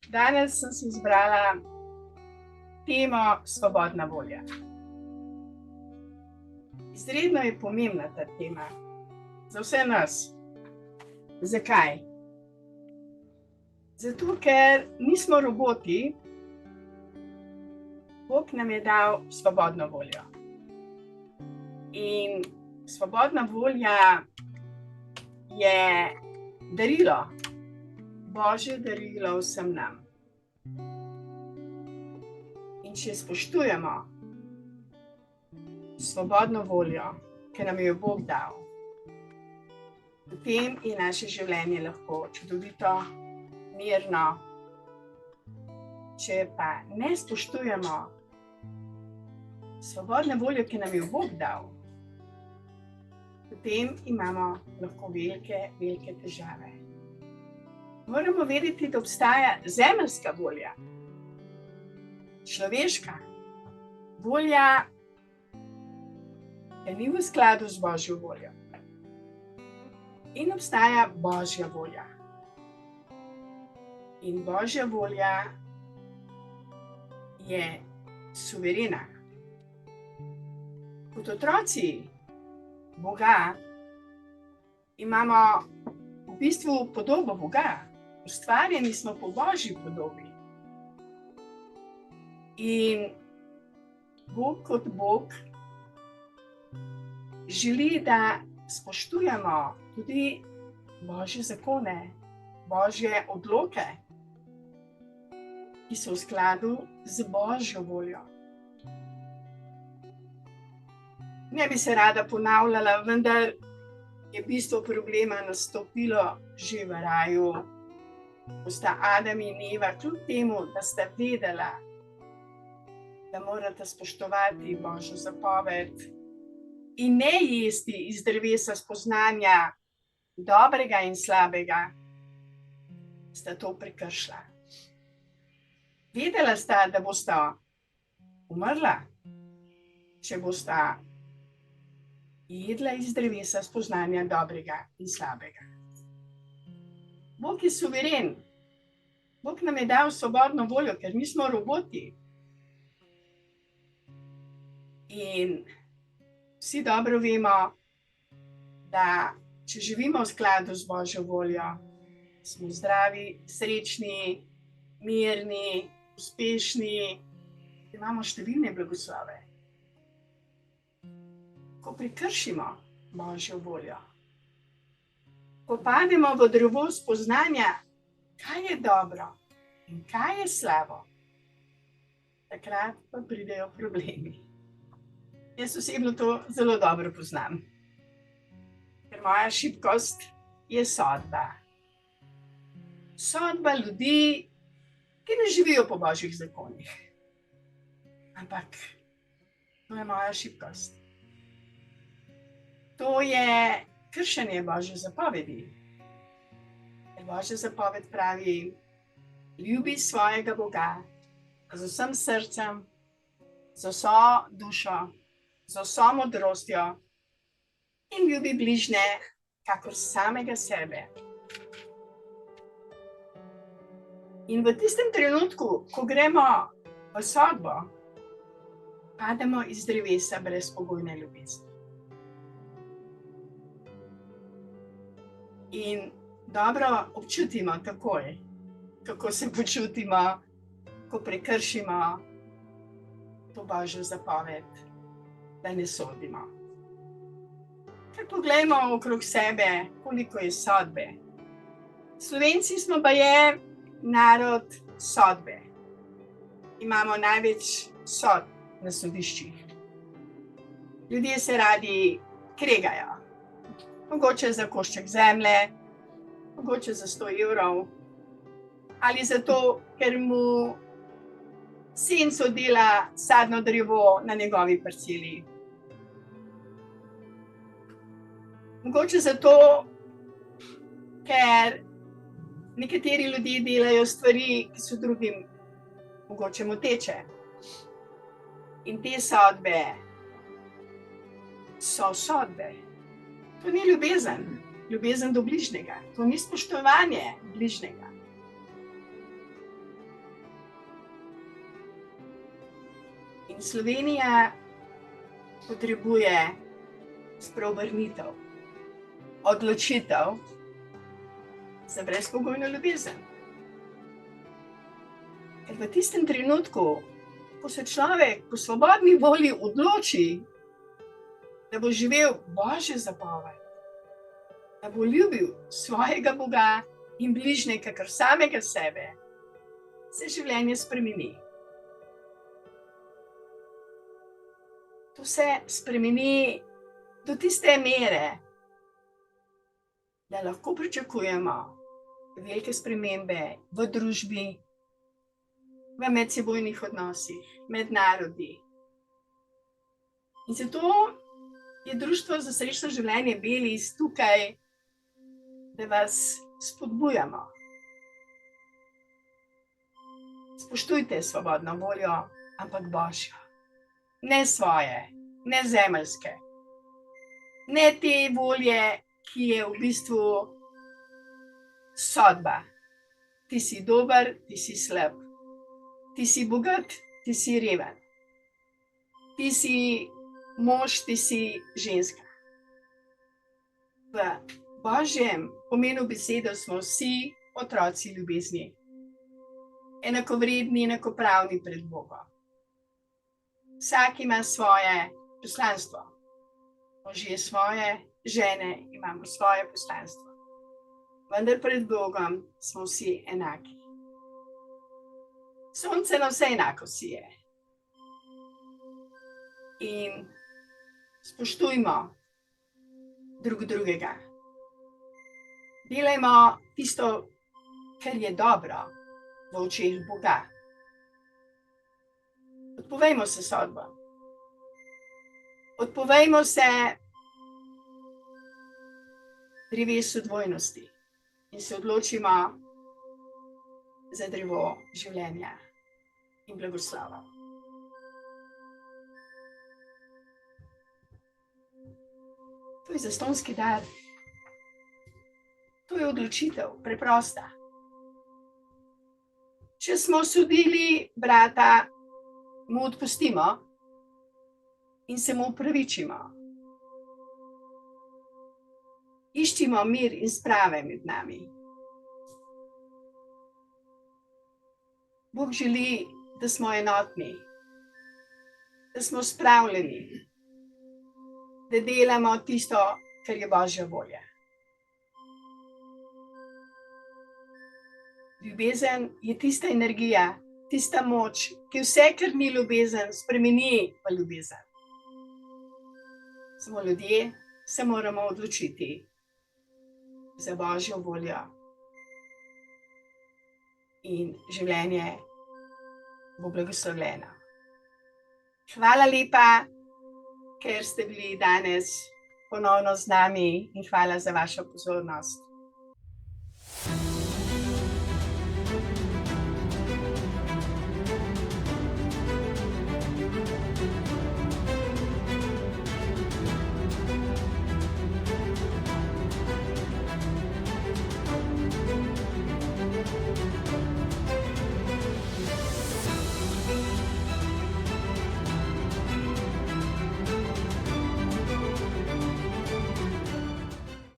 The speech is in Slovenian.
Danes sem si izbrala temo svobodna volja. Izredno je pomembna ta tema za vse nas. Zakaj? Zato, ker nismo roboti, Bog nam je dal svobodno voljo. In svobodna volja je darilo, Božje darilo vsem nam. In če spoštujemo svobodno voljo, ki nam jo Bog dal, potem je naše življenje lahko čudovito, mirno. Če pa ne spoštujemo svobodne volje, ki nam jo Bog dal, potem imamo lahko velike, velike težave. Moramo vedeti, da obstaja zemeljska volja, človeška volja, ki ni v skladu z Božjo voljo. In obstaja Božja volja. In Božja volja je suverena. Kot otroci Boga imamo v bistvu podobo Boga. Ustvarjeni smo po Božji podobi. In Bog kot Bog želi, da spoštujemo tudi Božje zakone, Božje odloke, ki so v skladu z Božjo voljo. Ne bi se rada ponavljala, vendar je bistvo problema nastopilo že v raju, ko sta Adam in Eva, kljub temu, da sta vedela, da morata spoštovati Božjo zapoved in ne jesti iz drevesa spoznanja dobrega in slabega, sta to prekršila. Vedela sta, da bosta umrla, če bosta jedla iz drevesa spoznanja dobrega in slabega. Bog je suveren. Bog nam je dal svobodno voljo, ker nismo roboti. In vsi dobro vemo, da če živimo v skladu z Božjo voljo, smo zdravi, srečni, mirni, uspešni, imamo številne blagoslove. Ko prekršimo Božjo voljo, ko pademo v drevo spoznanja, kaj je dobro in kaj je slabo, takrat pa pridejo problemi. Jaz osebno to zelo dobro poznam, ker moja šibkost je sodba. Sodba ljudi, ki ne živijo po Božjih zakonih. Ampak to je moja šibkost. To je kršenje Božje zapovedi. Ker Božja zapoved pravi: ljubi svojega Boga z vsem srcem, z vso dušo, z vso modrostjo in ljubi bližnje kakor samega sebe. In v tistem trenutku, ko gremo v sodbo, pademo iz drevesa brezpogojne ljubezni. In dobro občutimo takoj, kako se počutimo, ko prekršimo to Božjo zapoved, da ne sodimo. Ker poglejmo okrog sebe, koliko je sodbe. Slovenci smo baje narod sodbe. Imamo največ sodb na sodiščih. Ljudje se radi kregajo. Mogoče za košček zemlje, mogoče za 100 evrov, ali zato, ker mu senco dela sadno drevo na njegovi parceli. Mogoče zato, ker nekateri ljudje delajo stvari, ki so drugim mogoče moteče. In te sodbe so sodbe. To ni ljubezen. ljubezen do bližnjega. To ni spoštovanje bližnjega. In Slovenija potrebuje spreobrnitev, odločitev za brezpogojno ljubezen. Ker v tistem trenutku, ko se človek po svobodni volji odloči, da bo živel Božjo zapoved, da bo ljubil svojega Boga in bližnjega kakor samega sebe, se življenje spremeni. To se spremeni do tiste mere, da lahko pričakujemo velike spremembe v družbi, v medsebojnih odnosih, med narodi. In zato je Društvo za srečno življenje Belis tukaj, da vas spodbujamo. Spoštujte svobodno voljo, ampak Božjo. Ne svoje, ne zemeljske. Ne te volje, ki je v bistvu sodba. Ti si dober, ti si slab. Ti si bogat, ti si reven. Ti si mož, ti si ženska. V Božjem pomenu besede smo vsi otroci ljubezni. Enakovredni, enakopravni pred Bogom. Vsak ima svoje poslanstvo. Možje svoje, žene imamo svoje poslanstvo. Vendar pred Bogom smo vsi enaki. Sonce na vse enako sije. In spoštujmo drug drugega. Delajmo tisto, kar je dobro v očeh Boga. Odpovejmo se sodbam. Odpovejmo se drevesu dvojnosti in se odločimo za drevo življenja in blagoslova. To je zastonjski dar. To je odločitev, preprosta. Če smo sodili brata, mu odpustimo in se mu opravičimo. Iščimo mir in sprave med nami. Bog želi, da smo enotni, da smo spravljeni, da delamo tisto, kar je Božja volja. Ljubezen je tista energija, tista moč, ki vse, kar ni ljubezen, spremeni v ljubezen. Smo ljudje, se moramo odločiti za Božjo voljo. In življenje bo blagoslovljeno. Hvala lepa, ker ste bili danes ponovno z nami in hvala za vašo pozornost.